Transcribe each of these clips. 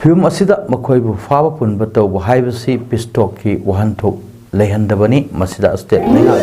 Film असिदा मखोइबु फाबा पुनबा तौबु हाइबसी पिस्टॉक की वहंथोक लेहंदबनी मसिदा state लेंगा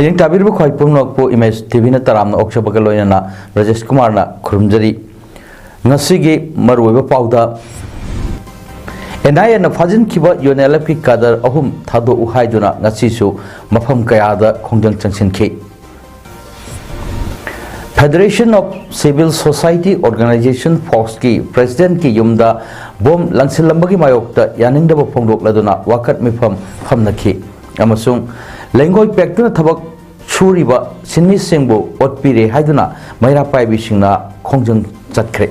Bajing tabir bu khoi pum nok pu image TV na taram na oksha bagaloina na Rajesh Kumar na khurumjari ngasi gi maroi ba pauda NIA na fajin kiba UNLF ki kadar ahum thado u haiduna ngasi su mafam kaya da khongjang changsin ki Federation of Civil Society Organization Fox ki President ki yumda bom langsil lambagi mayok ta yaning da phongdok laduna wakat mifam phamnaki amasung Lengoi pektu na thabak churiba sinmi singbo otpire haiduna maira paibi singna khongjang chatkre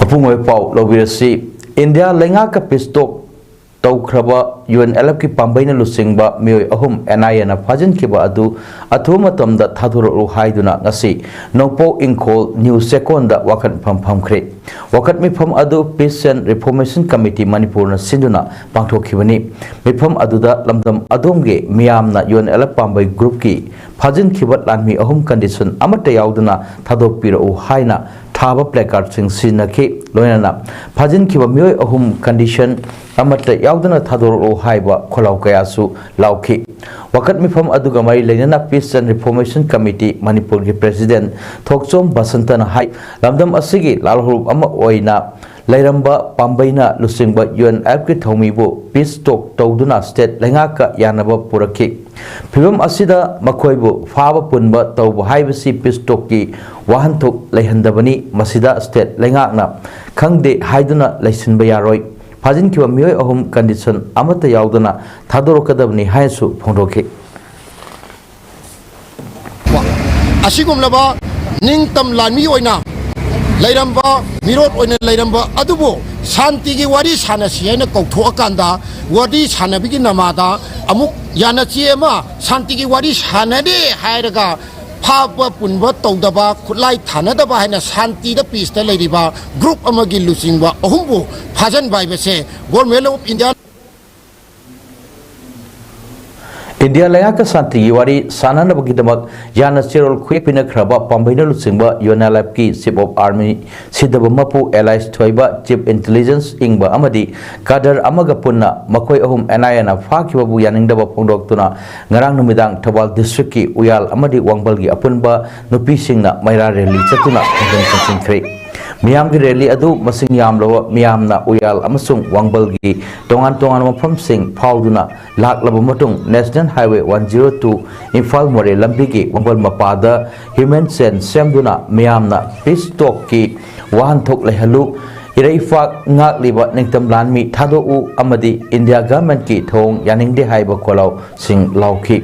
apungoi pau lobirasi India lenga ka pistok taukraba UNLF ki pambaina lusingba mioi ahum NIA na fajin kiba adu athuma tamda thaduru haiduna ngasi nongpo ingkol new second da wakat pham khre wakat mi pham adu Peace and Reformation Committee Manipur na sinduna pangthokibani mi pham adu da lamdam adomge miyam na UNLF pambai group ki fajin kiba lanmi ahum condition amata yauduna thadok pira u haina thaba placard sing sinaki loinana fajin kiba mioi ahum condition amata yauduna thadoro haiba kholau kayasu lauki wakat mifam aduga mari lenana Peace and Reformation Committee Manipur ki President Thokchom Basantana hai lamdam asigi lalhurup ama oina lairamba pambaina lusingba UNLF ki thomibu peace talk tawduna state lenga ka yanaba puraki phibam asida makhoibu faba punba tawbu haibasi peace talk ki wahanthok leihandabani masida state lenga na khangde haiduna leisinba yaroi fajin kiwa mioi ahum condition amata yaudana thadorokadabni haisu phongdoki asigumlaba ningtam lanmi oina lairamba mirot oina lairamba adubo shanti gi wari sanasi haina kauthoakanda wari sanabigi namada amuk yanachi ema shanti gi wari sanade hairaga Papa punba tawdaba khulai thanadaba haina shanti da peace ta leiriba group amagi lusingba ahumbu phajan baibase government of India India lenga ka santi wari sanana bagidamak yana cherol khwepina khraba pambaina lusingba UNLF ki chief of army sidaba mapu allies thoiba chief intelligence ingba amadi kadar amaga punna makoi ahum NIA na fakiba bu yaningdaba phongdoktuna ngarang numidang Thawal district ki uyal amadi wangbal gi apunba nupi singna maira rally chatuna khre Miyam ki rally adu masing yam lo miyam na uyal amasung wangbal gi tongan mafam sing phauduna lak laba matung National Highway 102 Imphal More lambi gi wangbal mapada human sen semduna miyam na peace talk ki wahan thok lehalu Iraifak ngak liba ningtam lanmi thado u amadi India government ki thong yaningde haiba kholau sing lauki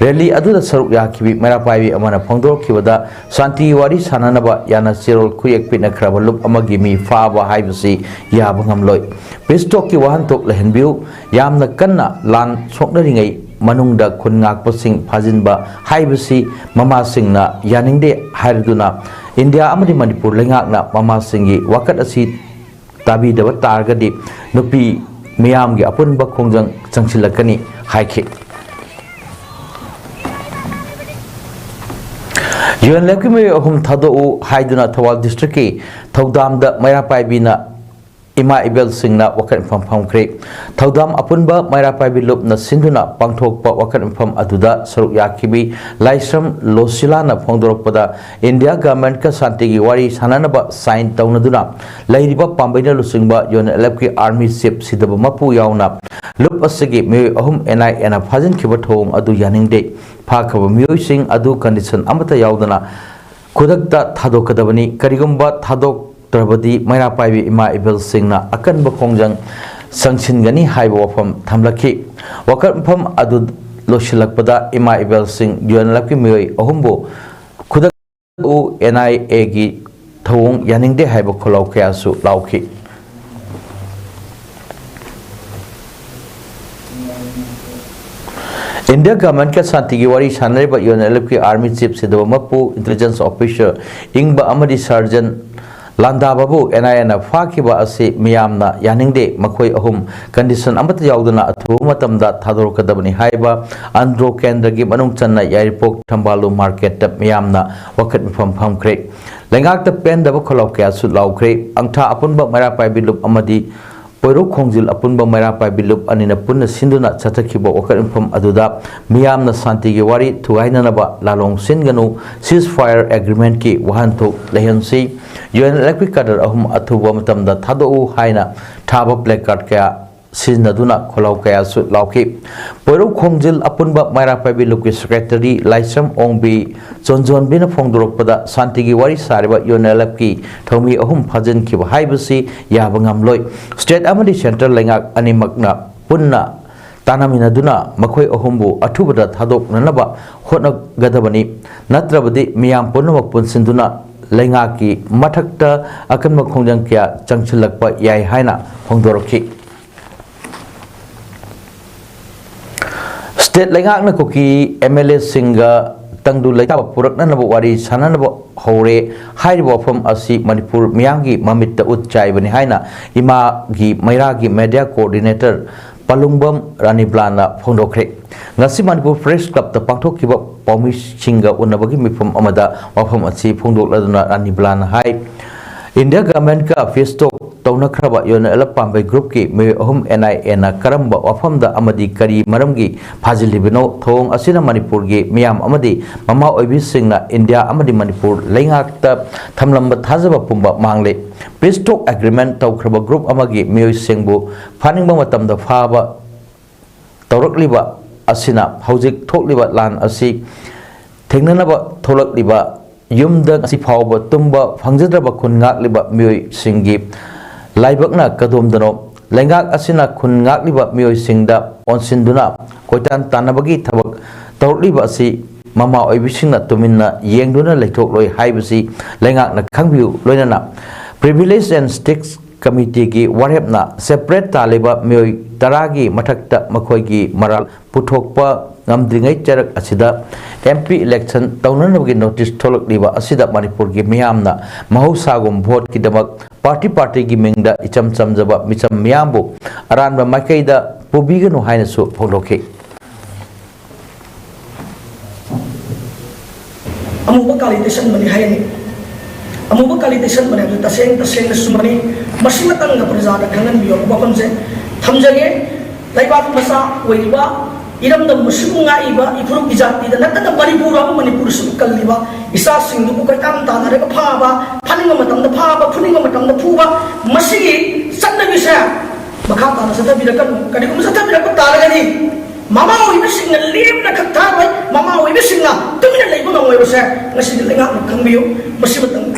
Rally adu da saruk yakibi merapai amana phongdor kibada santi wari sananaba yana sirol kuyek pina krabalup amagi mi faaba haibasi yabangam loi pistok ki wahan tok lehenbiu yamna kanna lan soknaringai manungda khun ngak pasing phajinba haibasi mama singna yaningde hairduna India amadi Manipur lengakna mama singi wakat asi tabi dawa targadi nupi miyam gi apunba khongjang changsilakani haiki UNLF ki mai ahum thado u haiduna Thawal district ki thaudam da maira paibina ima ibel singna wakat pham khre thaudam apunba maira paibi lup na sinduna pangthokpa wakat pham aduda saruk yakibi laisram losila na phongdorpada India government ka santi gi wari sananaba sign tawnaduna lairiba pambaina lusingba UNLF ki army ship sidaba mapu yauna lup asigi me ahum NIA na phajin khiba thong adu yaningde phakaba mioi sing adu condition amata yaudana khudakta thadokadabani karigumba thadok Trabadi maira paibi ima ibel singna akan bakongjang sangsin haiba wafam thamlaki wakat pham adu losilakpada ima ibel sing UNLF ki mioi ahumbo khudak u NIA gi thawong yaningde haiba kholau kya su lauki India government ka santi ki wari sanare ba UNLF ki army chief sidwa mapu intelligence officer ingba amadi sergeant landa babu NIA na fakiba ase miyamna yaningde makhoi ahum condition amata yauduna athu matamda thador kadabani haiba andro kendra gi manung channa airport thambalu market ta miyamna wakat mifam phamkre lengak ta pen da kholau kya su laukre angtha apunba mara pai bilup amadi Poiro Kongjil apunba mera pai bilup anina punna sinduna chatakhiba wakar infam aduda miyamna santi gi wari thugainanaba lalong singanu ceasefire agreement ki wahanthok lehansi UNLF kadar ahum athuba matamda thadou haina thaba placard kya siznaduna kholau kaya su lauki Poiro Kongjil apunba mera pai bilup ki secretary Laisam Ongbi Jonjon bina phongdorokpada santi gi wari sariba UNLF ki thomi ahum phajan ki haibasi yabangam loi state amadi central lengak animakna punna tanaminaduna makhoi ahumbu athubada thadok nanaba hotna gadabani natrabadi miyam punnamak punsinduna lengaki mathakta akanma khongjang kya changchilakpa yai haina phongdorokhi State lengak na kuki MLA singa tangdu leita purak na nabo wari sana nabo hore hai bo from asi Manipur miyangi mamit utchai bani haina ima gi maira gi media coordinator Palungbam Rani Blana phongdokre ngasi Manipur Press Club ta pangthok kiba paumi singa unabagi mifam amada wafam asi phongdok laduna Rani Blana hai India government ka festo tawna khraba UNLF pambai group ki me ahum NIA na karamba wafamda amadi kari maramgi phajilibino thong asina Manipur gi miyam amadi mama oibi singna India amadi Manipur leingakta thamlamba thajaba pumba mangle peace talk agreement taw khraba group amagi meoi singbu phaningba matamda phaba tawrakliba asina hojik thokliba lan asi thengnanaba tholakliba yumda asi phawba tumba phangjadraba khun ngakliba meoi singi laibakna kadomdano lengak asina khun ngakliba meoi singda onsinduna koitan tanabagi thabak tawliba asi mama oibisingna tuminna yengduna leithok loi haibasi lengak na khangbiu loinana privilege and stakes committee ki warhepna separate taliba meoi taragi mathakta makhoigi maral puthokpa ngamdringai charak asida MP election taunanabagi notice tholakliba asida Manipur gi miyamna mahusagum vote ki damak party gi mingda icham chamjaba micham miyambu aranba makaida pubiganu haina su phongdokhe amuba kalitation mani haini amuba kalitation mani taseng na sumani masimatang ga prajada khangan biyo bapamse thamjage laibak masa weiba iramda musunga iba ifuruk ijati da nakata Manipur su kalliba isa singdu ko kaitam ta na phaba phaninga matamda phaba phuninga matamda phuba masigi sanna bisa makha ta na sata birakan kadi kum sata birakan ta lagani mama oi bisinga lim na khatta bai mama oi bisinga tumina leibu ngoi basa ngasi lenga khangbiyo masimatang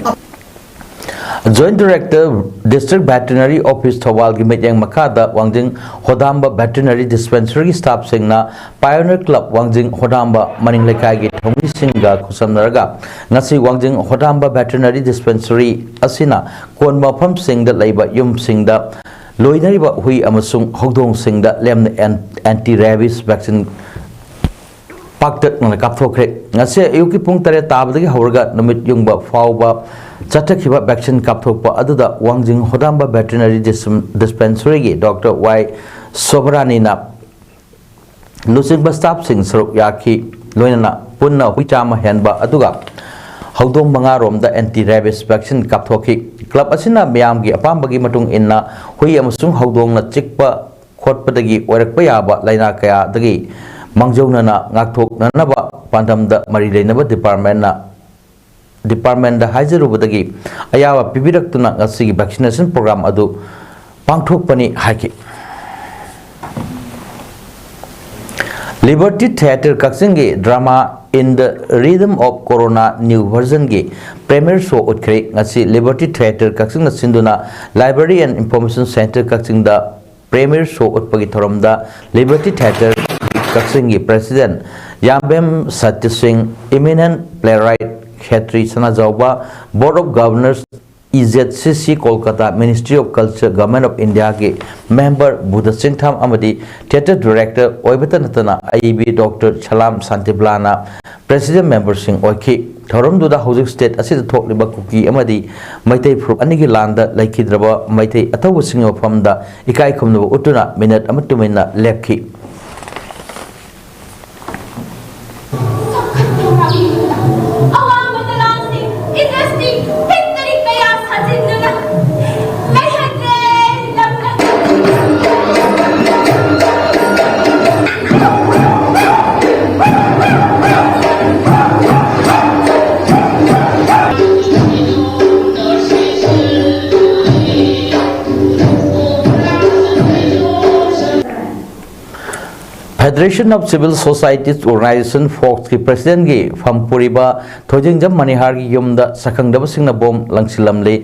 Joint Director District Veterinary Office Thawal gi mejang makada wangjing Hodamba Veterinary Dispensary staff singna Pioneer Club wangjing Hodamba maning lekai gi thomi singa kusamnaraga ngasi wangjing Hodamba Veterinary Dispensary asina kon mafam singda leiba yum singda loinariba hui amasung hodong singda lemna anti rabies vaccine paktak na kapthokre ngase ayuki pung tare tabdagi hawrga numit yungba fawba chatakhiba vaccine kapthokpa aduda wangjing Hodamba Veterinary Dispensary gi Dr. Y Sobrani na lusingba staff sing saruk yaki loinana punna huichama henba aduga haudong manga romda anti rabies vaccine kapthokhi club asina miyam gi apambagi matung inna hui amasung haudong na chikpa khotpadagi oirakpa yaba laina kaya dagi mangjaunana ngakthok nanaba pandamda mari leinaba department da hajarubadagi ayawa pibiraktuna ngasigi vaccination program adu pangthokpani haiki Liberty Theatre Kaksingi drama In the Rhythm of Corona new version gi premiere show utkre ngasi Liberty Theatre Kaksing sinduna Library and Information Center Kaksing da premiere show utpagi thoramda Liberty Theatre Kaksingi President Yambem Satya Singh eminent playwright Khetri Sanajauba, Board of Governors EZCC Kolkata, Ministry of Culture, Government of India के member Buddha Singh Tham Amadi, Theatre Director Oibatanatana IEB Dr. Chalam Santiblana, President Member Singh Oiki, Thorum Duda Housing State Asset Talk Liba Kuki Amadi, Maite Pro Anigi Landa, Laikidraba, Maite Atawu Singh of Famda, Ikai Kumno Utuna, Minute Amatumina, Lepki. Federation of Civil Societies Organization Fox की President की फमपुरीबा थोजिंगजम मनिहार की युमदा सकंगदब सिंगना बोम लंगसिलमले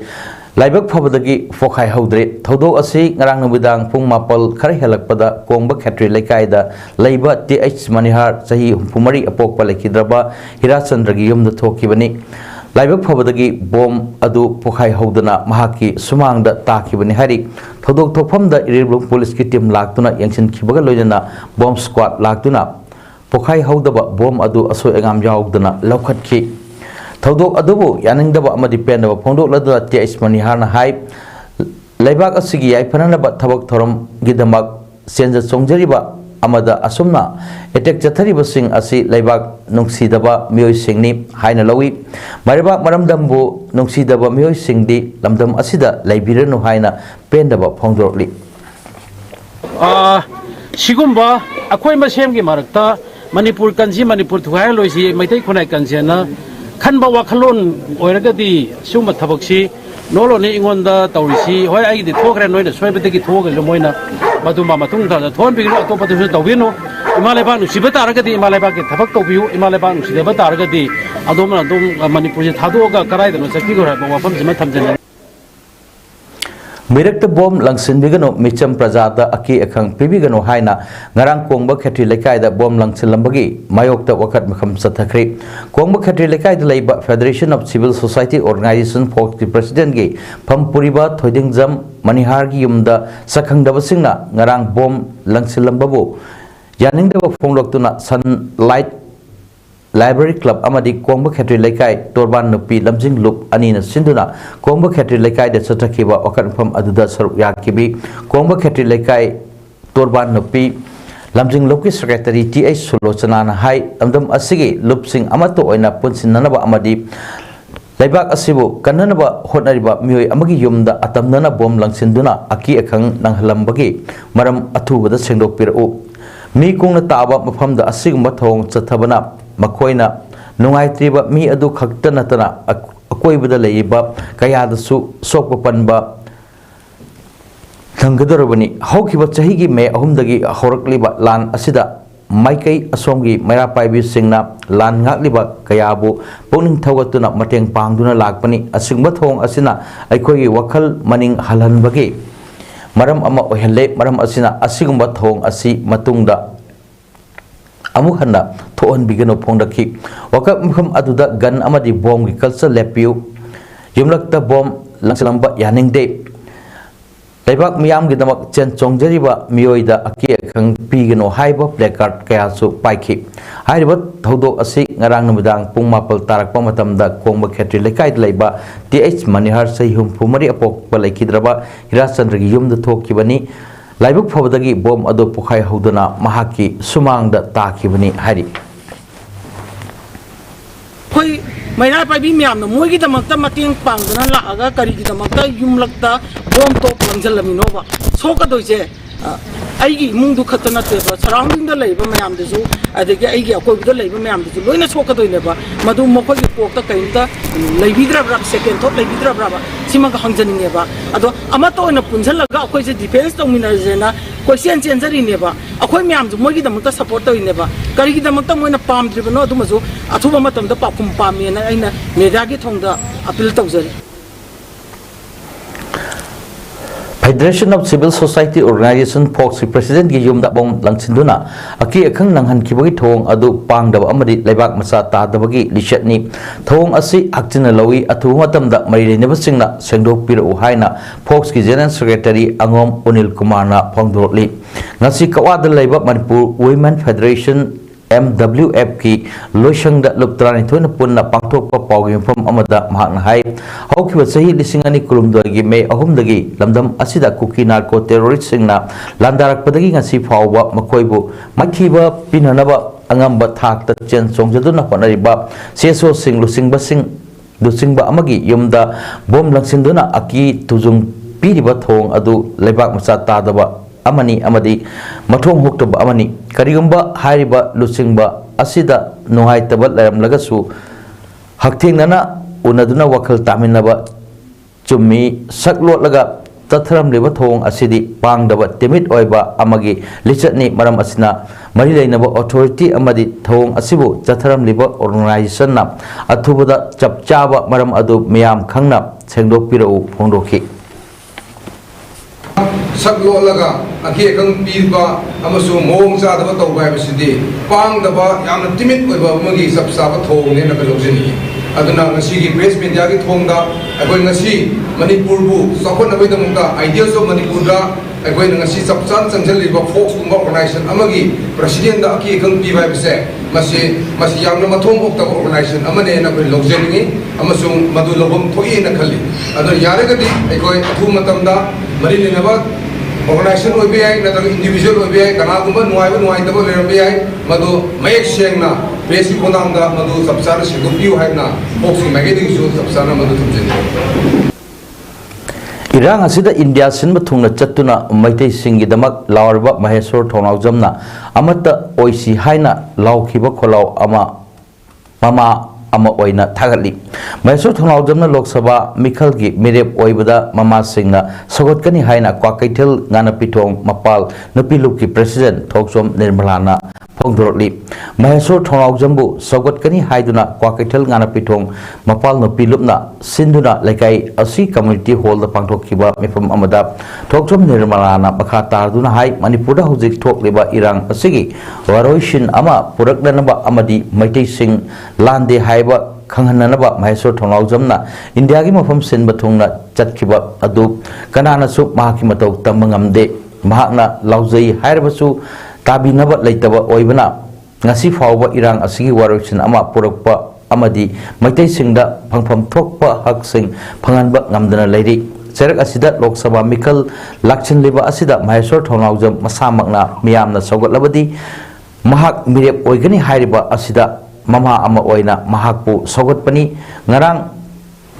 लाइबक फबदगी फोखाय हौद्रे थौदोक असि ngarang nubidaang pung mapal khar helakpada kongba khetri lekaida leiba TH Manihar sahi humari apokpa lekidraba Hirachandra gi yumda thokibani लाइबक फबदगी बोम अदु पोखाई हौदना महाकी सुमांगदा ताकिबनि हारि थौदोक थोफमदा इरिब्लुंग पुलिस की टीम लाक्तुना यंगसिन खिबगा लोयना बोम स्क्वाड लाक्तुना पोखाई हौदबा बोम अदु असोय एगाम यावदना लौखटखि थौदोक अदुबु यानिंगदबा अमदि पेनबा फोंदोक लदुना TH Manihar हाई लाइबाक असिगी याइफननबा थबक थोरम गिदमक सेंजा सोंजरिबा amada asumna etek jathariba sing asi laibak nungsidaba mioi singni haina lawi mariba maramdambu nungsidaba mioi singdi lamdam asida laibiranu haina pendaba phongdorli sigumba akhoi masemgi marakta manipur kanji manipur thuai loisi maitai khonai kanjena khanba wakhalon oiragadi suma thabaksi noloni ingonda tawrisi hoi ai di thokre noina soibetegi thogel moina maduma matung da thon bigro atopa du tawino imaleba nu sibata aragadi imaleba ke thabak tobiu imaleba nu sidaba taragadi adoma adom manipur je thadoga karai da no sakti go ba wafam jima thamjana Mirakta bom langsin bigano micham prajada aki akhang pibigano haina ngarang kongba khetri lekai da bom langsin lambagi mayokta wakat makham sathakri kongba khetri lekai da leiba Federation of Civil Society Organization Fox ki President gi Phampuriba Thoidingjam Manihar gi yumda sakhangdaba singna ngarang bom langsin lambabu yaningdaba phongloktuna Sunlight Library Club amadi kongba khetri lekai torban nupi lamjing lup anina sinduna kongba khetri lekai da sathakiba okanpham aduda saruk yakibi kongba khetri lekai torban nupi lamjing lup ki secretary TH Sulochana na hai amdam asigi lupsing amato oina punsinanaba amadi laibak asibu kananaba hotnariba mioi amagi yumda atamnana bom langsinduna aki akhang nanglambagi maram athubada sengdokpirau mi kongna taba mafamda asigumba thong chathabana makoina nungaitriba mi adu khakta natana akoibada leiba kayadasu sokpa panba thangadorabani haukiba chahigi me ahumdagi horakliba lan asida maikai asomgi maira paibi singna lan ngakliba kayabu pungning thagatuna mateng pangduna lakpani asingba thong asina aikoi wakhal maning halhanbagi maram ama ohelle maram asina asigumba thong asi matungda amuk handa thoan bigano phongdaki wakap mukham aduda gan amadi bom gi culture lepiu yumlakta bom langsalamba yaningde laibak miyam gi damak chen chongjariba miyoida aki khang pigano haiba placard kaya su paikhi haiba thodok asi ngarang numidang pung mapal tarakpa matamda kongba khetri lekai leiba TH Manihar saihum phumari apok balaikidraba Hirachandra gi yumda thokibani लाइबक फबदगी bomb अदो पुखाई हौदना महाकी सुमांगदा ताकिबनी हारि कोई मैना पाइबी ma'am मोगी दमकता मतेंग पांगदना लागा करी की दमकता युमलकता बोम तो पंजलमिनोबा सोकदोइसे आइगी इमुंगदु खतना तेबा सराउंडिंग द लेबा म्याम दसु अदगे आइगी अकोइबदा लेबा म्याम दसु लोइना सोकदोइनेबा मदु मखोगी कोकता कइंता लेबिद्राब्रा सेकेंड थॉट लेबिद्राब्रा सिमग हंजनिनेबा अदो अमतो ओइना पुंजलगा अखोइसे डिफेंस तोमिनाजेना क्वेश्चन चेंजरिनेबा अखोइ म्याम जु मोगी दमकता सपोर्ट तोइनेबा करी की दमकता मोइना पामद्रिबनो अदुमजु अथुबा मतमदा पाकुम पामेना आइना मेडियागी थोंदा appeal तौजरी Federation of Civil Society Organization Fox President gi yumda bom langsinduna aki akhang nanghan kibagi thong adu pangdaba amadi lebak masa ta dabagi lishatni thong asi akchina lawi athu matamda mari leneba singna sengdok piru haina Fox gi General Secretary Angom Unil Kumar na phongdorli ngasi kawada leba Manipur Women Federation MWF ki loisangda luptrani thona punna pangthokpa pawgi mfam amada mahakna hai haukiba sahi lisingani kulumdagi me ahumdagi lamdam asida kuki narco terrorist singna landarakpadagi ngasi fawba makoibu makhiba pinanaba angamba thakta chen songjaduna honariba seso sing lusingba sing dusingba amagi yumda bom langsinduna aki tujung piriba thong adu lebak masa tadaba amani amadi mathong hoktaba amani karigumba hariba lusingba asida nuhai tabal lam lagasu hakthengna unaduna wakal taminaba chummi saklot laga tatharam leba thong asidi pangdaba temit oiba amagi lichatni maram asina mari leinaba authority amadi thong asibu tatharam leba organization na athubada chapchaba maram adu miyam khangna sengdok pirau phongdokhi saklo laga aki kang piba amasu mong sa daba tawba bisidi pang daba yamna timit oiba magi sapsa ba thong ne na kalojini aduna ngasi gi press media gi thong da agoi ngasi manipur bu sakon na boidam da ideas of manipur da agoi ngasi sapsan sangjal liba Fox kumba organization amagi president da aki kang piba bise masi yamna mathong ok ta organization amane na kalojini amasung madu lobam thoi na khali aduna yare gadi agoi thu matam da mari ne na organization or be individual or be kanagumba nuai tabo le be madu mayek sengna basic konanga madu sabsara siguppiu haina boxing magazine show sabsara madu thumjeni Irang asida India sinba thungna chattuna maitai singi damak lawarba Maheswar Thonau jamna amata oisi haina laukhiba kholau mama ama oina thagali Maheswar Thonau jamna Lok Sabha Mikhal gi mirep oibada mama singna sagotkani haina Kwakaithel ngana pithong mapal nupilup ki president Thoksom Nirmalana phongdorli Maheswar Thonau jambu sagotkani haiduna Kwakaithel ngana pithong mapal nupilupna sinduna laikai asi community hall da pangthokkiba mifam amada Thoksom Nirmalana bakha tarduna hai Manipurda hujik thokliba irang asigi waroishin ama purakdanaba amadi maitai sing lande haiba khanghananaba Maheswar Thonau jamna India gi mafam sinba thungna chatkiba adu kanana su mahaki matau tamangamde mahakna laujai hairabasu tabinaba leitaba oibana ngasi fawba irang asigi waroisin ama purakpa amadi maitai singda phangpham thokpa haksing phanganba ngamdana leiri serak asida Lok Sabha Mikhal lakchin liba asida Maheswar Thonau jam masamakna miyamna saugatlabadi mahak mirep oigani hairiba asida mama ama oina mahakpu sogatpani ngarang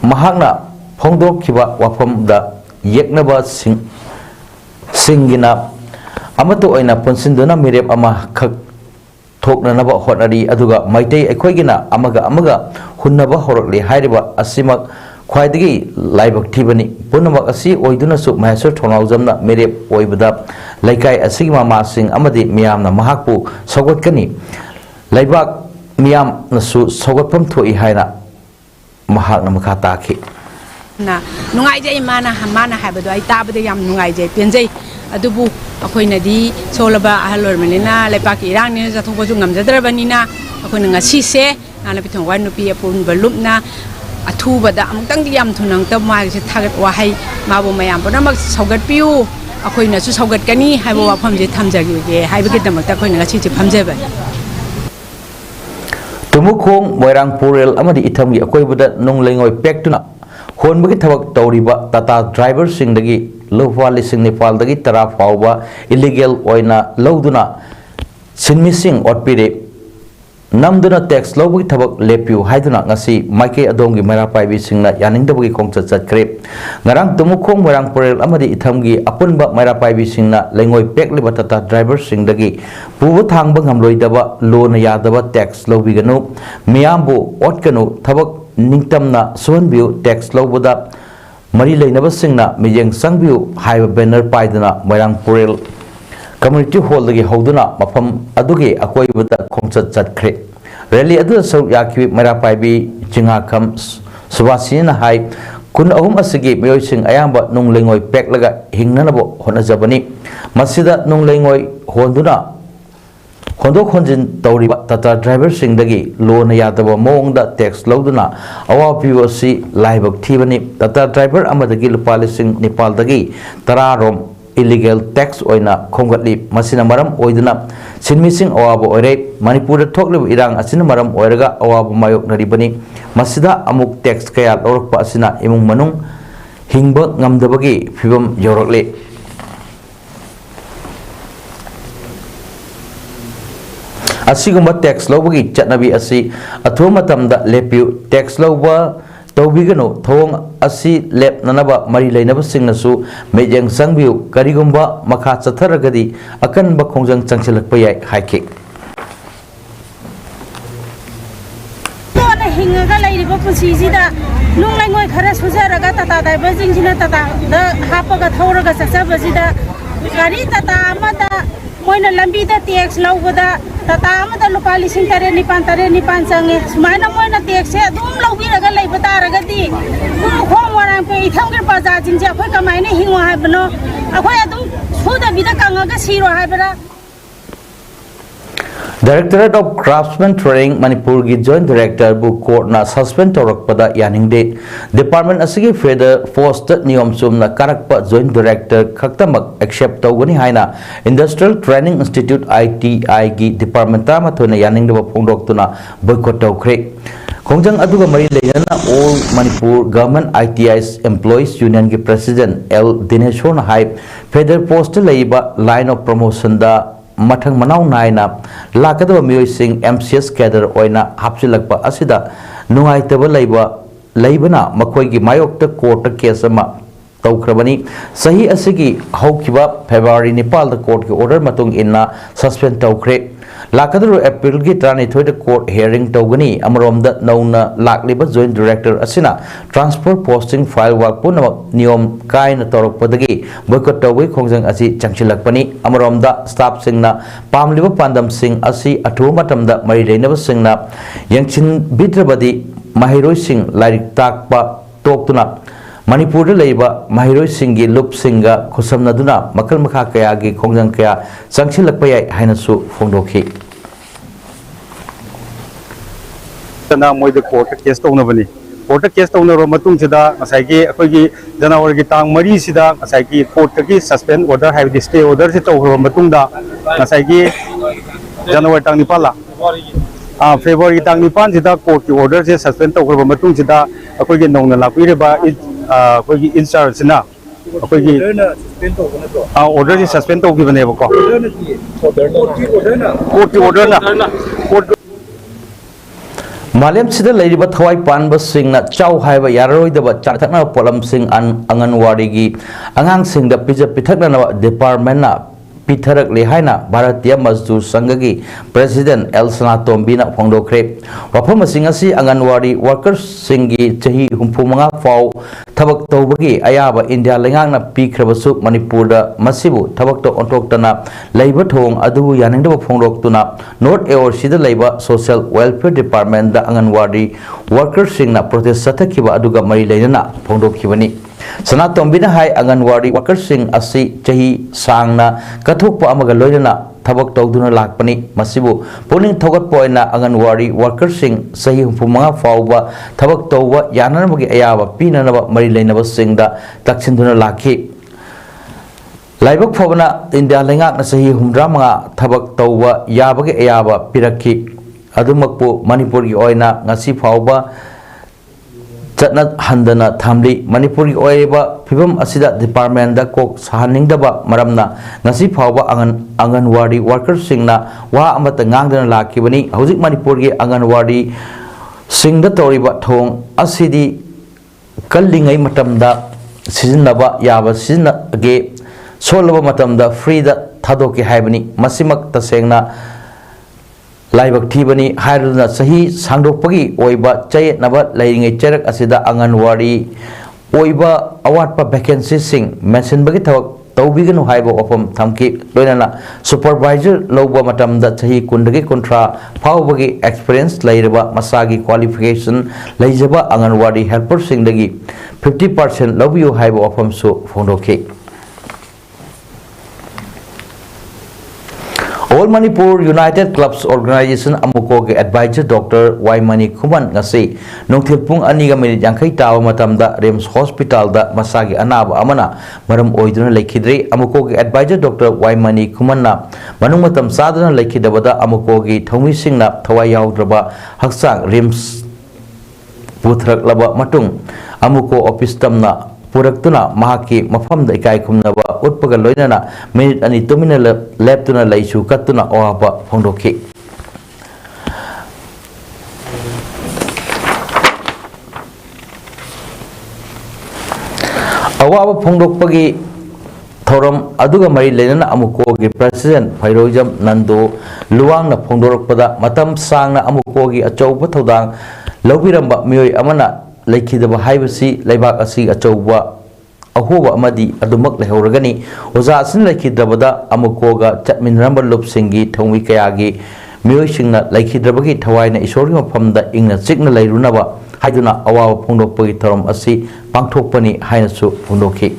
mahakna phongdokkiba wafam da yeknaba singina amato oina ponsinduna mirep ama khak thoknanaba hotnari aduga maitai ekhoigina amaga hunnaba horokli hairiba asimak khwaidagi laibak thibani punamak asi oiduna su Maheswar Thonau jamna mirep oibada laikai asigi mama sing amadi miyamna mahakpu sogatkani laibak miyam nasu sogatpam thoi haina mahakna makha takhi na nungai jai mana habado ai tabade yam nungai jai penjai adubu akoina di solaba ahalor menina lepak irang ni jathong ko jungam jadrabani na akoina ngasi se ana pitong wan nupi apun balupna athu bada amtang di yam thunang ta ma se thagat wahai mabu mayam bonamak sogat piu akoina su sogat kani haibo wafam je thamjagi ge haibagi damakta akoina ngasi je phamjeba Tumukhong Moirang Purel amadi ithamgi akoibada nong lengoi pektuna honbagi thabak tawriba Tata driver singdagi lupa lising Nepal dagi tara fawba illegal oina lawduna sinmising otpire namduna tax lawbagi thabak lepiu haiduna ngasi maike adongi mera paibi singna yaningdabagi khongcha chatkre ngarang Tumukhong Moirang Purel amadi ithamgi apunba mera paibi singna lengoi pekliba Tata driver singdagi pubu thangba ngamloidaba loan yadaba tax lawbiganu miyambu otkanu thabak ningtamna suhanbiu tax lawbada mari leinaba singna miyeng sangbiu haiba banner paiduna Moirang Purel community hall dagi hoduna mafam adugi akoibada khongchat chatkre rally adu sau yakhi mera paibi jinga kham subasina hai kun ahum asigi miyoi sing ayamba nung lengoi pek laga hingnanabo honajabani masida nung lengoi honduna hondok honjin tawriba tata driver sing dagi loan yadaba mongda tax lauduna awa piwasi laibak thibani tata driver amadagi lupa lising nepal dagi tararom illegal tax oina khongatli masina maram oiduna sinmising awaba oire manipur thokliba irang asina maram oiraga awaba mayok naribani masida amuk tax kaya lorokpa asina imung manung hingba ngamdabagi phibam yorokle asigumba tax lobagi chatnabi asi athuma tamda lepiu tax loba tawbigano thong asi lep nanaba mari leinaba singnasu mejeng sangbiu karigumba makha chatharagadi akanba khongjang changchilakpa yai haike lona hingaga lairiba pusisida nunglangoi khara sujaraga tata daiba jingsina tata da hapaga thoraga chachabasida gari tata amada moina lambi da tax laubada tata amada lupa lising tare nipan change sumaina moina tax se adum laubiraga leiba taragadi khom warang pe ithamgir baza jingje akhoi kamaina hingo haibno akhoi adum suda bida kangaga siro haibara Directorate of Craftsman Training Manipur gi Joint Director bu court na suspend torakpada yaningde department asigi further post niyom sumna karakpa Joint Director khaktamak accept tawgani haina Industrial Training Institute ITI gi department ta mathona yaningde ba phongdoktuna boycott tawkhre khongjang aduga mari leina all Manipur Government ITI's Employees Union gi President L Dineshon hype further post leiba line of promotion da mathang manau naina lakadaba miyoi sing MCS cadre oina hapsilakpa asida nungaitaba leibana makhoi gi mayokta court case ama tawkhrabani sahi asigi haukiba February Nepal da court ki order matung inna suspend tawkhre lakadru April gi 32 da court hearing tawgani amromda nauna lakliba Joint Director asina transfer posting file work punamak niyom kaina torokpadagi boycott tawai khongjang asi changchilakpani amromda staff singna pamliba pandam sing asi athu matamda mari reinaba singna yangchin bitrabadi mahiroi sing lairik takpa toktuna Manipur leiba mahiroi singi lup singa khusamnaduna makal makha kaya gi khongjang kaya changchilakpa yai hainasu phongdokhi na moi de court case tawna bani court case tawna ro matung sida asai gi akoi gi janawar gi tang mari sida asai gi court gi suspend order have the stay order se tawro matung da asai gi janawar tang nipala February tang nipan sida court ki order se suspend tawro matung sida akoi gi nongna lapire ba akoi gi in charge sina akoi gi order se suspend tawki bane ba ko court ki order na court Malem sida leiriba thawai panba singna chau haiba yaroidaba chathakna polam sing anganwadi gi angang singda pija pithakna department na pitharak le haina Bharatiya Mazdoor Sangha gi President El Sanatombina phongdokre wafam singa si anganwadi workers singi chahi humphumanga fau thabak tawbagi ayaba India lengangna pikhrabasu Manipur da masibu thabak to ontoktana leiba thong adu yaningda phongdoktuna North Eor sida leiba Social Welfare Department da anganwadi workers singna protest sathakiba aduga mari leina phongdokhibani Sanatombina hai anganwadi workers sing asi chahi sangna kathokpa amaga loina thabak tawduna lakpani masibu puning thogat poina anganwadi workers sing sahi humphumanga fauba thabak tawba yananabagi ayaba pinanaba mari leinaba singda takchinduna lakhi laibak phobana India lengak na sahi humdramanga thabak tawba yabagi ayaba pirakhi adumakpu Manipur gi oina ngasi fauba chatna handana thamli Manipur gi oiba phibam asida department da kok sahaningdaba maramna ngasi phawba anganwadi workers singna wa amata ngangdana lakibani hojik Manipur gi anganwadi singda toriba thong asidi kallingai matamda sijinnaba yaba sijna ge solaba matamda free da thadoki haibani masimak tasengna laibak thibani hairuna sahi sangdokpagi oiba chayetnaba lairingai cherak asida anganwadi oiba awatpa vacancy sing mention bagi thawak तौबीगनु हाइबो वफम थमकी लोइनाना supervisor लौबा मतमदा चही कुंडगी कुंट्रा फावबगी एक्सपीरियंस लैरबा मसागी क्वालिफिकेशन लैजबा अंगनवाड़ी हेल्पर सिंगदगी 50% लौबियो हाइबो वफम सु फोंडोकी All Manipur United Clubs Organization Amuko ke advisor Dr. Waimani Kuman ngasi nongthil pung aniga minute yangkai tawa matamda Rems Hospital da masagi anaba amana maram oiduna lekhidri Amuko ke advisor Dr. Waimani Kuman na manung matam sadana lekhidabada Amuko ke thomi sing na thawai yaudraba haksang Rems putrak laba matung Amuko office tamna Purak-tuna mahaki mafam da ikai kumnaba utpaga loinana minute ani tumina leptuna laisu katuna oapa phongdoki awaba phongdokpagi thoram aduga mari lenana amuko gi president Phairojam Nando luwang na phongdorokpada matam sangna amuko gi achouba thodang lobiramba mioi amana lekhidaba haibasi leibak asi achouba ahoba amadi adumak lehoragani oza asin lekhidabada amukoga chatminramba lupsingi thongwi kayagi mioi singna lekhidabagi thawaina isorgi maphamda ingna chikna leirunaba haiduna awawa phongdokpagi thoram asi pangthokpani hainasu phongdokhi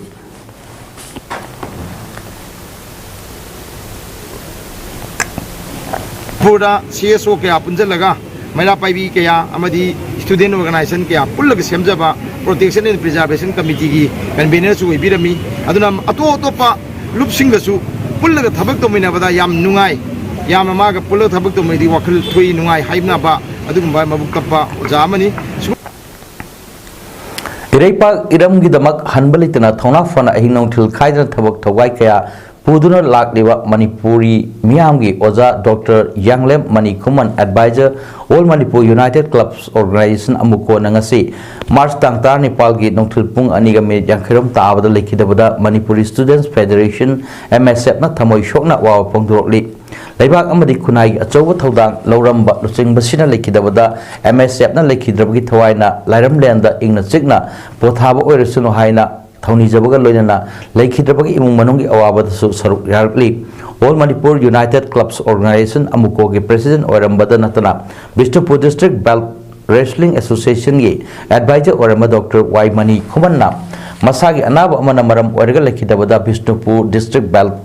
pura CSO kaya punjalaga Maila Paibi kaya amadi student organization kaya pullaga semjaba protection and preservation committee gi convener su ibirami aduna ato pa lupsing su pullaga thabak to mina bada yam nungai yam ma ga pullaga thabak to medi wakhal thui nungai haibna ba adugumba mabuk kappa jamani Iraipa iramgi damak hanbalitna thona fana ahinong thil khaidna thabak thawai kaya Puduna lakliwa Manipuri Miyamgi Oza Dr. Yanglem Mani Kuman Advisor All Manipur United Clubs Organization Amuko Nangasi March Tangtar Nepalgi Nongthil Pung Aniga Me Yangkhiram Tabada Lekhidabada Manipuri Students Federation MSF na Thamoi Shokna Wawa Pongdorokli Leibak amadi kunai achouba thodang lauramba lusingbasina lekhidabada MSF na lekhidrabagi thawaina lairamlenda ingna chikna pothaba oirasuno haina Thoni Jabaga Loinana, Lekhidabagi Imung Manungi Awabada Saruk Yarli, All Manipur United Clubs Organization Amukogi President Orambada Natana, Bishnupur District Belt Wrestling Association Ye, Advisor Orama Dr. Waimani Kumanna, Masagi Anaba Amana Maram Orga Lekhidabada Bishnupur District Belt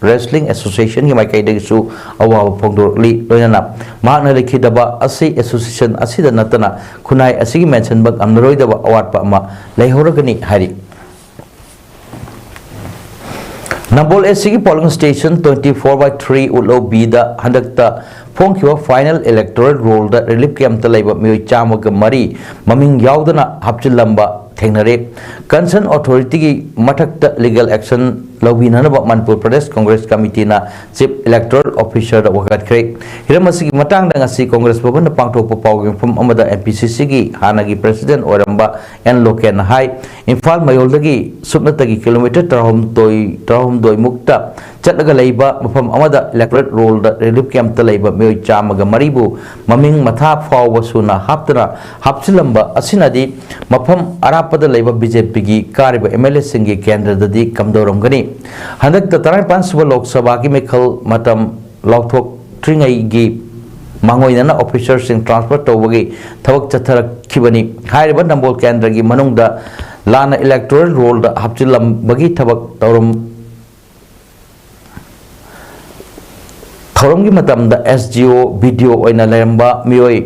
Wrestling Association Ye Maikaidesu Awawa Pongdorli Loinana, Mahana Lekhidaba Asi Association Asida Natana, Kunai Asigi mention Bag Amroidaba Awat Pama, Lehoragani Hari. Nambol SC polling station 24/3 Ulo Bida Handakta Pongkiwa final electoral roll da relief camp talaiba mioi chamaga mari maming yaudana hapchilamba thengnare concern authority gi mathakta legal action lawinanaba Manipur Pradesh Congress Committee na chief electoral officer da wakat kre hiramasi gi matang da ngasi Congress bhavan na pangthokpa pawging from amada MPCC gi hanagi president oramba en loken hai Imphal mayoldagi supnatagi kilometer tarahum doi mukta chatlaga leiba mafam amada electoral roll da relief camp ta leiba mioi chamaga maribu maming matha fawa suna haptana hapchilamba asinadi mafam arapada leiba BJP gi kariba MLA singi kendra dadi kamdoramgani handak tarai pansuba lok sabha gi mekhal matam lokthok tringai gi mangoinana officers in transfer tawagi thawak chatharak khibani hairiba nambol kendra gi manungda Lana electoral roll da hapchilam bagi thabak thorom gi matam da SGO video oina leramba mioi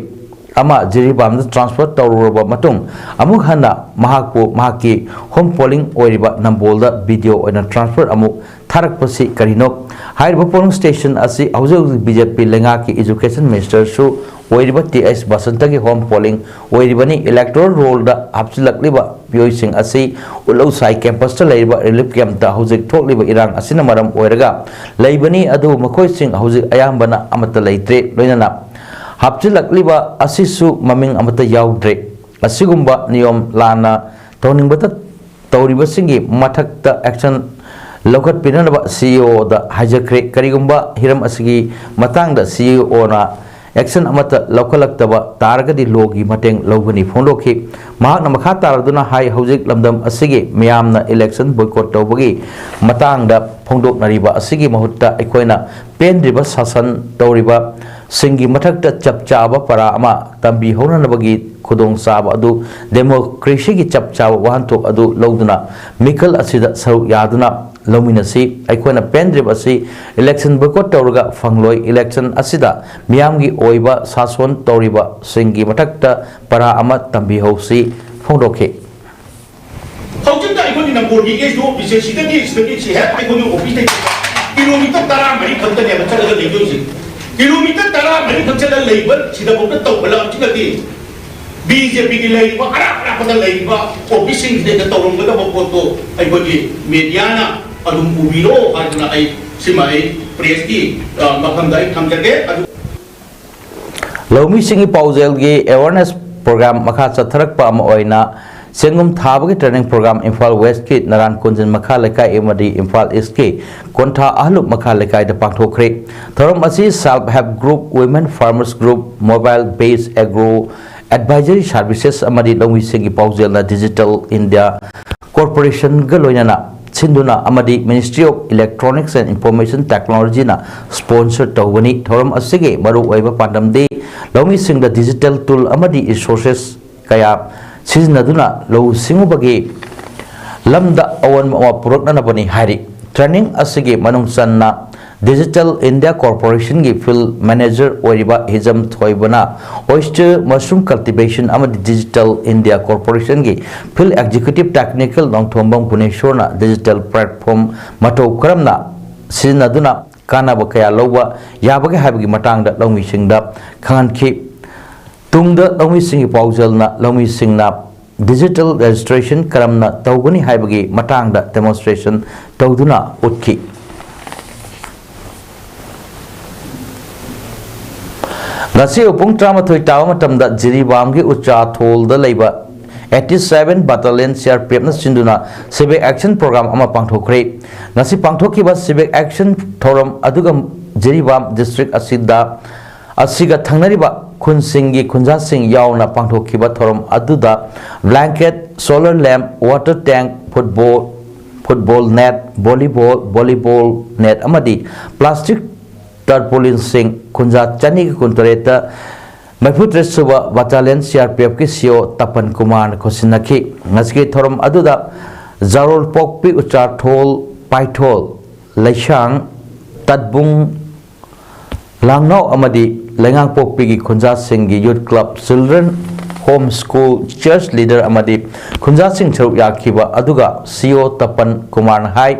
ama jiribam da transfer tawruba matung amuk hana mahaki home polling oiriba nambol da video oina transfer amuk tharak pasi karinok hairiba polling station asi hauju BJP lenga ki education minister su oiriba TS Basantagi home polling oiribani electoral roll da hapchilakliba pioi sing asi ulau sai campus ta leiba relief camp ta hojik thokliba irang asina maram oiraga leibani adu makoi sing hojik ayambana amata leitre loinana hapchilakliba asisu maming amata yaudre asigumba niyom lana tawningbata tawriba singi mathakta action lokat pinanaba CEO da hajakre karigumba hiram asigi matang da CEO na action अमत लौखलक्तबा तारगदि लोगी मटेंग लौगनी फोंदोखि महाकना मखा तारदुना हाई हौजिक लमदम असिगे मियामना इलेक्शन बॉयकॉट तौबगी मतांगदा फोंदोकनरिबा असिगे महुत्ता अखोइना पेनद्रिबा शासन तौरिबा सिंगी मथक्ता चपचाबा परा अमा तंबी होननबगी खुदोंग चाब अदु डेमोक्रेसी की चपचाबा वाहनथोक अदु लौदुना मिखल असिदा सरुक यादुना लौमिनसी अखोइना पेनद्रिबा असि इलेक्शन बॉयकॉट तौरगा फंगलोय इलेक्शन असिदा मियामगी ओइबा शासन तौरिबा सिंगी मथक्ता परा अमा तंबी हौसी फोंदोखे हौजिक अखोइनि नंबरगी एसडो ऑफिस सिदगी से है अखोइनि ऑफिस किलोमीटर 10 मरी खंतने बचलगा लेजोइसि किलोमीटर 10 मरी खंचला लेबर सिदाबोक तौबला चिनदी बीजेपी की लेबा अरापदा लेबा ऑफिस सिंग तौरंगदा पोतो अखोइनि मीडियाना अदुम उबिरो हाजना आई सिमाई प्रेस की मफमदाई थमजगे लौमी सिंगी पाउजेल की अवेयरनेस प्रोग्राम मखा चथरकपा अमा ओइना सेंगुम थाबगी ट्रेनिंग प्रोग्राम इम्फाल वेस्ट की नारायण कुंजन मखा लेकाई एमडी इम्फाल ईस्ट की कोंठा आहलुप मखा लेकाई द पांगथोखरे थरम असि self help group women farmers group mobile base agro advisory services अमदी लौमी सिंगी पाउजेल डिजिटल इंडिया कॉर्पोरेशन गलोइना सिंधुना अमदी ministry of electronics and information technology ना स्पॉन्सर तौबनी थौरम असिगे मरु ओइबा पांडमदे लौमी सिंग द डिजिटल टूल अमदी रिसोर्सेस कया सिजनदुना लौ सिंगुबगे लमदा अवन मा पुरकनबनी हारी ट्रेनिंग असिगे मनुंग चन्ना डिजिटल इंडिया कॉर्पोरेशन की फील्ड मैनेजर ओइबा हिजम थोइबना ऑयस्टर मशरूम कल्टीवेशन अमदी डिजिटल इंडिया कॉर्पोरेशन की फील्ड एग्जीक्यूटिव टेक्निकल नोंथोंबम पुनेश्वरना डिजिटल प्लेटफॉर्म मटो करमना सिजनदुना कानाब कया लौबा याबगे हाबगी मटांगदा लौमी सिंगदा खानखि तुंगदा लौमी सिंगी पाउजलना लौमी सिंगना डिजिटल रजिस्ट्रेशन करमना तौगनी हाबगी मटांगदा डेमोन्स्ट्रेशन तौदुना उतखि ngasi upung tramathoi tawa matamda Jiribamgi ucha tholda leiba 87 battalion CRPF na sinduna civic action program ama pangthokre ngasi pangthokiba civic action thoram aduga Jiribam district asiga thangnariba khunsingi khunjasing yauna pangthokiba thoram aduda blanket solar lamp water tank football net volleyball net amadi plastic tarpaulin sing kunja chani ki kuntoreta maifut resuba battalion CRPF ki CEO Tapan Kumar khosinaki ngaski thoram aduda zarol pokpi uchar thol paithol laishang tatbung langnau amadi lengang pokpi ki kunja sing gi youth club children home school church leader amadi kunja sing tharu yakhiba aduga CEO Tapan Kumar hai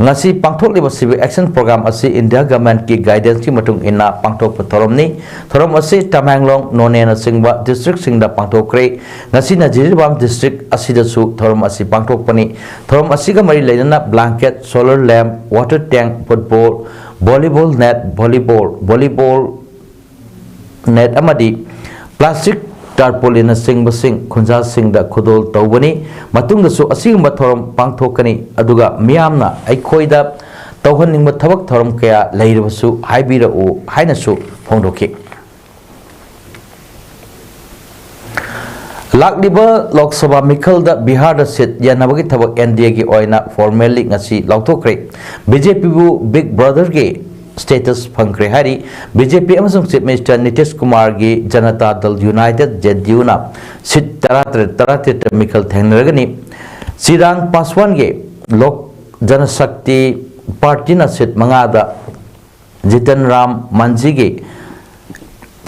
ngasi pangthok liba civic action program asi India government ki guidance ki matung ina pangthok thorom ni thorom asi Tamenglong Nonena singba district singda pangthok kre ngasi na Jiribam district asida su thorom asi pangthok pani thorom asi ga mari leina blanket solar lamp water tank football volleyball net amadi plastic tarpaulin sing basing khunja sing da khudol tawbani matung da su asigma thorom pangthokani aduga miyamna aikhoida tawhanning thabak thorom kaya leirabasu haibira o haina su phongdoki lakliba lok sabha mikhal da Bihar da sit yanabagi thabak NDA gi oina formally ngasi lauthokre BJP bu big brother ge status phangkre hari BJP amasung chief minister Nitish Kumar gi Janata Dal United JDU na sit tarat mikhal thengnaragani Sirang Paswan ge Lok Janashakti party na sit mangada Jitan Ram Manji ge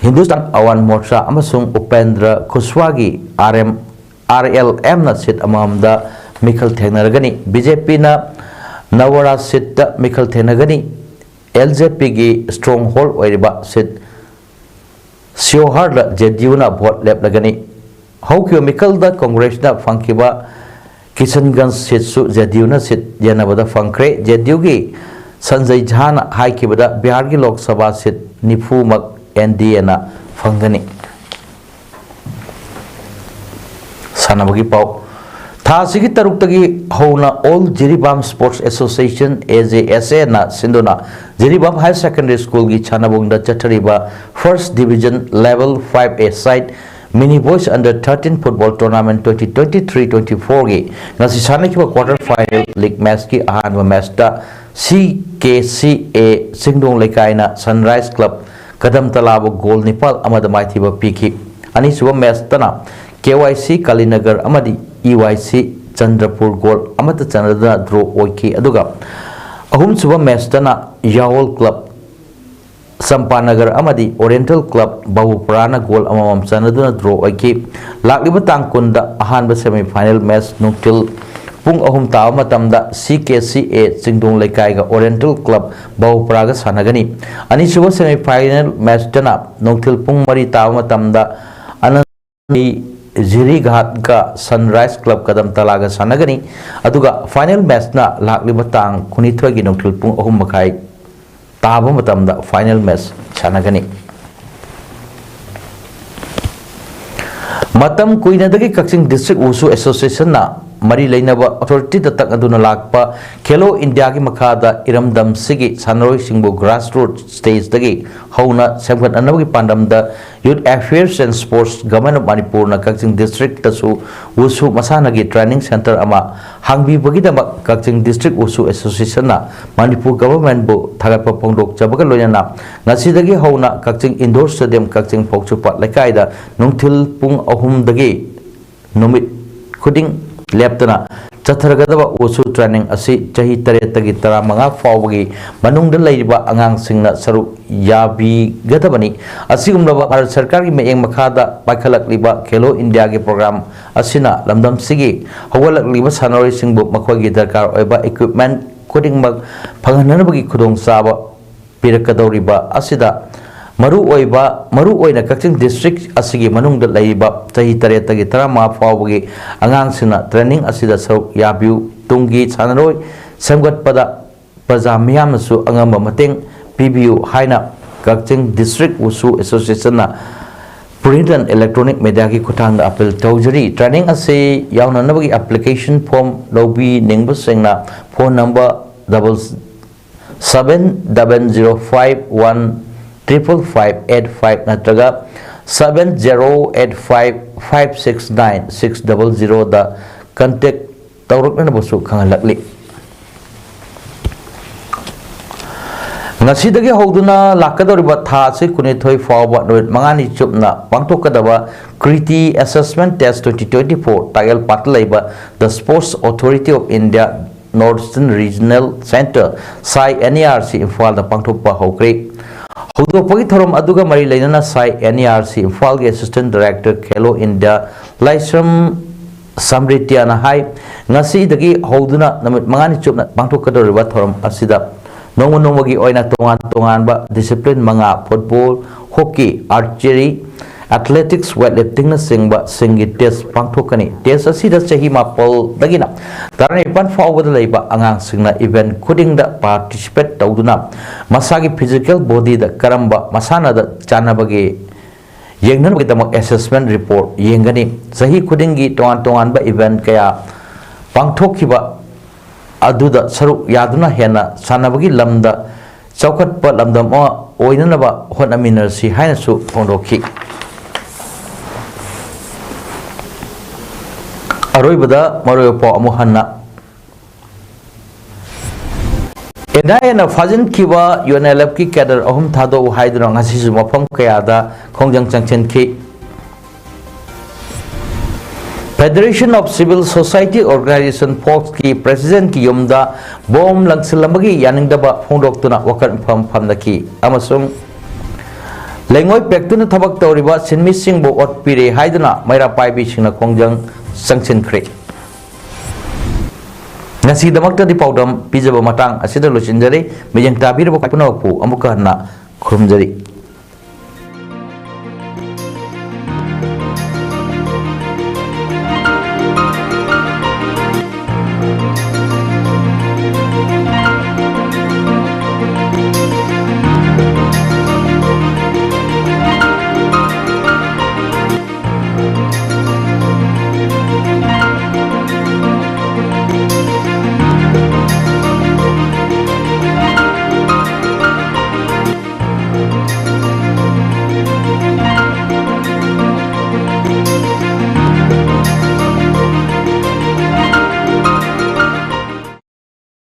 Hindustan Awan Morcha amasung Upendra Kushwaha gi RLM na sit amamda mikhal thengnaragani BJP na Nawara sit da mikhal thengnaragani LJP की stronghold ओरिबा seat सियोहार ला JDU ना vote lep लगनी how क्यों मिकल दा कांग्रेस ना फंकीबा Kishanganj seat सु JDU ना seat याना बदा फंक्रे JDU की संजय झा ना हाई की बदा बिहार की लोकसभा सिट निफू मक NDA ना फंगनी सानबगी पाव थासिगी तरुक्तगी होना all Jiribam sports association AJSA ना सिंधुना जिरीबाम हायर सेकेंडरी स्कूल की छानाबुंगदा चथरीबा first division level 5A side mini boys under 13 football tournament 2023-24 की ngasi सानखिबा क्वार्टर फाइनल लीग मैच की अहानबा मैच दा CKCA सिंगडोंग लेकाइना sunrise club Kadam Talab goal निपाल अमद माइथिबा पीखी अनिसुबा मैच तना KYC कालीनगर अमदी EYC चंद्रपुर गोल अमत चंद्रदा ड्रॉ ओइकी अदुगा अहुम सुबह मैच तना यावल क्लब संपानगर अमदी ओरिएंटल क्लब बाबूपुराना गोल अमम चंद्रदा ड्रॉ ओइकी लाकलिबा तांकुंदा अहानबा सेमीफाइनल मैच नुक्तिल पुंग अहुम ताव मतमदा CKCA सिंगडोंग लेकाइगा ओरिएंटल क्लब बाबूपुरागा सानगनी अनिसुबा सेमीफाइनल मैच तना नुक्तिल पुंग मरी ताव मतमदा अनंदी जिरी घाट का सनराइज क्लब कदम तलागा सानगनी अदुगा फाइनल मैच ना लाकलिबा तांग कुनिथोगी नोक्टिल पुंग अहुम मखाई ताबा मतमदा फाइनल मैच सानगनी मतम कुइनदगी कक्सिंग डिस्ट्रिक्ट वुसु एसोसिएशन ना मरी लेनबा अथॉरिटी तक अदुना लाकपा खेलो इंडिया की मखादा इरमदम सिगी सानरोई सिंगबु ग्रासरूट स्टेज दगी हौना सेमगत अनबगी पांडम the youth affairs and sports government of Manipur ना कक्सिंग डिस्ट्रिक्ट तसु वुसु मसानगी ट्रेनिंग सेंटर अमा हांगबी बगीदमक कक्सिंग डिस्ट्रिक्ट वुसु एसोसिएशन ना मणिपुर गवर्नमेंट बु थागतपा पोंगदोक चबगा लोयना ngasi हौना कक्सिंग इंडोर स्टेडियम कक्सिंग पोक्चुपा लेकाइदा नुंगथिल पुंग अहुम दगी नुमित खुदिंग लेप्तना चथरगदबा वुसु ट्रेनिंग असी चही 13 फावगी मनुंगद लैरिबा आंगांगसिंगना सरु याबीगदबनी असिगुमलबा भारत सरकार की मेयंग मखादा पाइखलकलिबा खेलो इंडिया के प्रोग्राम असिना लमदम सिगी हवलकलिबा सानोरिसिंगबु मखोगी दरकार ओइबा इक्विपमेंट खुदिंगमक फंगहनबगी खुदोंग चाबा पिरकदौरिबा असिदा मरु ओइना कक्सिंग डिस्ट्रिक्ट असिगी मनुंगद लैरिबा चही 13 फावगी आंगांगसिना ट्रेनिंग असिदा सरु याबिउ तुंगी सानरोय सेमगतपदा प्रजा मियामसु अंगम मतेंग पीबीयू हाइना कक्सिंग डिस्ट्रिक्ट वुसु एसोसिएशन ना प्रिंट एंड इलेक्ट्रॉनिक मीडिया की खुटांग अपील तौजरी ट्रेनिंग असे यावननबगी एप्लीकेशन फॉर्म लौबी निंगबसिंगना फोन नंबर 7705155585 नत्रगा 7085569600 दा कांटेक्ट तौरकनबसु खंगलकली ngasi hौदुना लाकदौरिबा था से कुनिथोय फावबा नोट मंगानी चुपना पांगथोकदबा कृति असेसमेंट टेस्ट 2024 टाइल पाटलैबा the sports authority of India northern regional centre SAI NERC Imphal दा पांगथोकपा हौक्रे हौदोपगी थोरम अदुगा मरी लेना साई NERC इम्फाल के assistant director Khelo India Laishram समृतियाना हाई ngasi dagi hौदुना नमित मंगानी चुपना पांगथोकदौरिबा थोरम असिदा नोंगी तोान डिसिप्लिन मंगा football hockey archery athletics weightlifting सिंगी टेस्ट पांथोकनी टेस्ट असिदा चही मापल दगिना 15 फावबद लैबा आंगांसिंगना इवेंट खुदिंग दा पार्टिसिपेट तौदुना मसागी फिजिकल बॉडी दा करंबा मसाना दा चानबगे येंगनबगिदमक असेसमेंट रिपोर्ट येंगनी चही खुदिंगी तोान बा इवेंट कया पांथोखिबा अदुदा सरुक यादुना हेना सानबगी लमदा चौखटपा लमदम ओइननबा होनमिनरसी हाइनसु फोंदोखी अरोइबदा मरोयपो अमुहन्ना एनायना फाजिन किबा UNLF की कैडर अहुम थादो हाइदुना ngasisu मफम कयादा खोंजंग चंगचनखी federation of civil society organisation FOCS की प्रेसिडेंट की युमदा बॉम लंगसिलमगी यानिंगदबा फोंदोक्तुना वकन फमनकी अमसुंग लेंगोय पेक्तुना थबक तौरिबा सिनमिसिंगबो ओटपिरे हाइदुना मैरा पाइबी सिंगना खोंजंग संगसिनख्रे ngasi damakta di paudam pijaba matang asida losinjari mejang tabir bo kapunawpu amuka na khurumjari